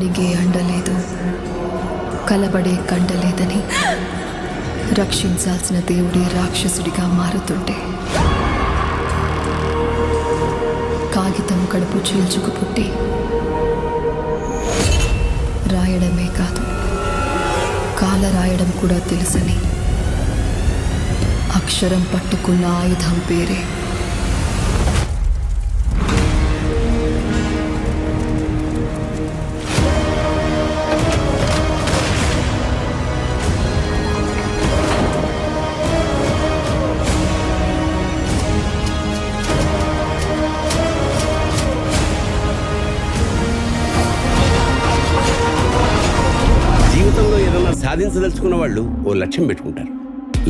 అడిగే అండలేదు, కలబడే కండలేదని రక్షించాల్సిన దేవుడి రాక్షసుడిగా మారుతుంటే, కాగితం కడుపు చీల్చుకు పుట్టి రాయడమే కాదు కాల రాయడం కూడా తెలుసని అక్షరం పట్టుకున్న ఆయుధం పేరే జీవితంలో ఏదైనా సాధించదలుచుకున్న వాళ్ళు ఓ లక్ష్యం పెట్టుకుంటారు.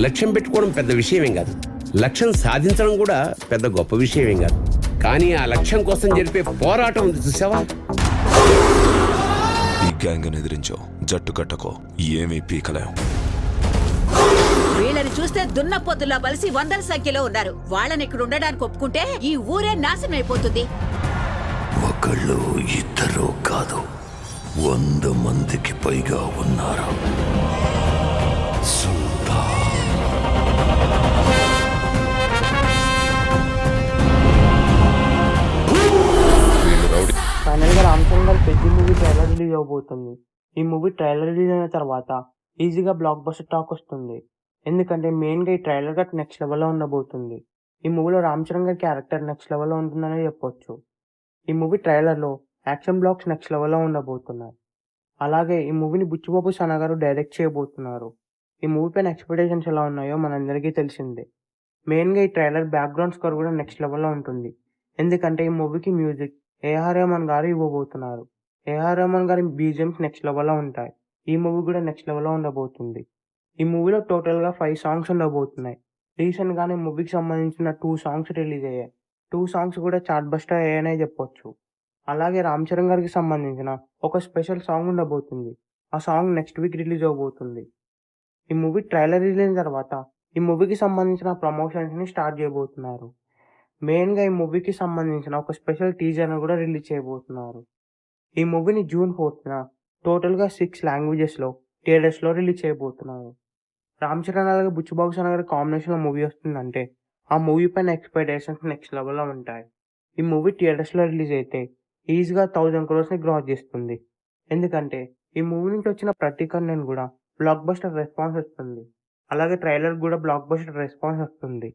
లక్ష్యం పెట్టుకోవడం పెద్ద విషయమేం కాదు, లక్ష్యం సాధించడం కూడా పెద్ద గొప్ప విషయమేం కాదు. కానీ ఆ లక్ష్యం కోసం జరిపే పోరాటం ఉంది చూసావా? ఈ గ్యాంగ్ ఎదిరించో, జట్టు కట్టకో, ఏమీ పీకలేం. వీళ్ళని చూస్తే దున్నపోతులా బలిసి వందల సంఖ్యలో ఉన్నారు. వాళ్ళని ఇక్కడ ఉండడానికి ఒప్పుకుంటే ఈ ఊరే నాశనం అయిపోతుంది. ఒకళ్ళు ఇద్దరు కాదు, 100 మందికి పైగా ఉన్నారు. ఫైనల్ గా రామ్ చరణ్ గారి పెద్ద మూవీ ట్రైలర్ రిలీజ్ అవబోతుంది. ఈ మూవీ ట్రైలర్ రిలీజ్ అయిన తర్వాత ఈజీగా బ్లాక్ బస్టర్ టాక్ వస్తుంది. ఎందుకంటే మెయిన్ గా ఈ ట్రైలర్ గా నెక్స్ట్ లెవెల్ లో ఉండబోతుంది. ఈ మూవీలో రామ్ చరణ్ గారి క్యారెక్టర్ నెక్స్ట్ లెవెల్ లో ఉంటుందనే చెప్పొచ్చు. ఈ మూవీ ట్రైలర్ లో యాక్షన్ బ్లాక్స్ నెక్స్ట్ లెవెల్ లో ఉండబోతున్నాయి. అలాగే ఈ మూవీని బుచ్చిబాబు సన గారు డైరెక్ట్ చేయబోతున్నారు. ఈ మూవీ పైన ఎక్స్పెక్టేషన్స్ ఎలా ఉన్నాయో మనందరికీ తెలిసిందే. మెయిన్ గా ఈ ట్రైలర్ బ్యాక్గ్రౌండ్ స్కోర్ కూడా నెక్స్ట్ లెవెల్ లో ఉంటుంది. ఎందుకంటే ఈ మూవీకి మ్యూజిక్ ఏఆర్ రెహమాన్ గారు ఇవ్వబోతున్నారు. ఏఆర్ రెహమాన్ గారి బీజిఎమ్స్ నెక్స్ట్ లెవెల్ లో ఉంటాయి. ఈ మూవీ కూడా నెక్స్ట్ లెవెల్ లో ఉండబోతుంది. ఈ మూవీలో టోటల్ గా 5 సాంగ్స్ ఉండబోతున్నాయి. రీసెంట్ గానే మూవీకి సంబంధించిన 2 సాంగ్స్ రిలీజ్ అయ్యాయి. 2 సాంగ్స్ కూడా చార్ట్ బస్టర్ అయ్యాయనే చెప్పొచ్చు. అలాగే రామ్ చరణ్ గారికి సంబంధించిన ఒక స్పెషల్ సాంగ్ ఉండబోతుంది. ఆ సాంగ్ నెక్స్ట్ వీక్ రిలీజ్ అవబోతుంది. ఈ మూవీ ట్రైలర్ రిలీజ్ అయిన తర్వాత ఈ మూవీకి సంబంధించిన ప్రమోషన్స్ ని స్టార్ట్ చేయబోతున్నారు. మెయిన్ గా ఈ మూవీకి సంబంధించిన ఒక స్పెషల్ టీజర్ కూడా రిలీజ్ చేయబోతున్నారు. ఈ మూవీని June 4th టోటల్ గా 6 లాంగ్వేజెస్ లో థియేటర్స్ లో రిలీజ్ చేయబోతున్నారు. రామ్ చరణ్ అలాగే బుచ్చిబాబు సన గారి కాంబినేషన్ లో మూవీ వస్తుందంటే ఆ మూవీ పైన ఎక్స్పెక్టేషన్స్ నెక్స్ట్ లెవెల్ లో ఉంటాయి. ఈ మూవీ థియేటర్స్ లో రిలీజ్ అయితే ఈజీగా 1000 crores ని గ్రాస్ చేస్తుంది. ఎందుకంటే ఈ మూవీ నుంచి వచ్చిన ప్రతి కంటెంట్ కూడా బ్లాక్ బస్టర్ రెస్పాన్స్ వస్తుంది. అలాగే ట్రైలర్ కూడా బ్లాక్ బస్టర్ రెస్పాన్స్ వస్తుంది.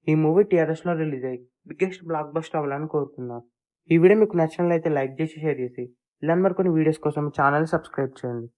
ఈ మూవీ థియేటర్స్ లో రిలీజ్ అయ్యి బిగ్గెస్ట్ బ్లాక్ బస్టర్ అవ్వాలని కోరుతున్నాను. ఈ వీడియో మీకు నచ్చినట్లయితే లైక్ చేసి షేర్ చేసి ఇలాంటి మరికొన్ని వీడియోస్ కోసం ఛానల్ సబ్స్క్రైబ్ చేయండి.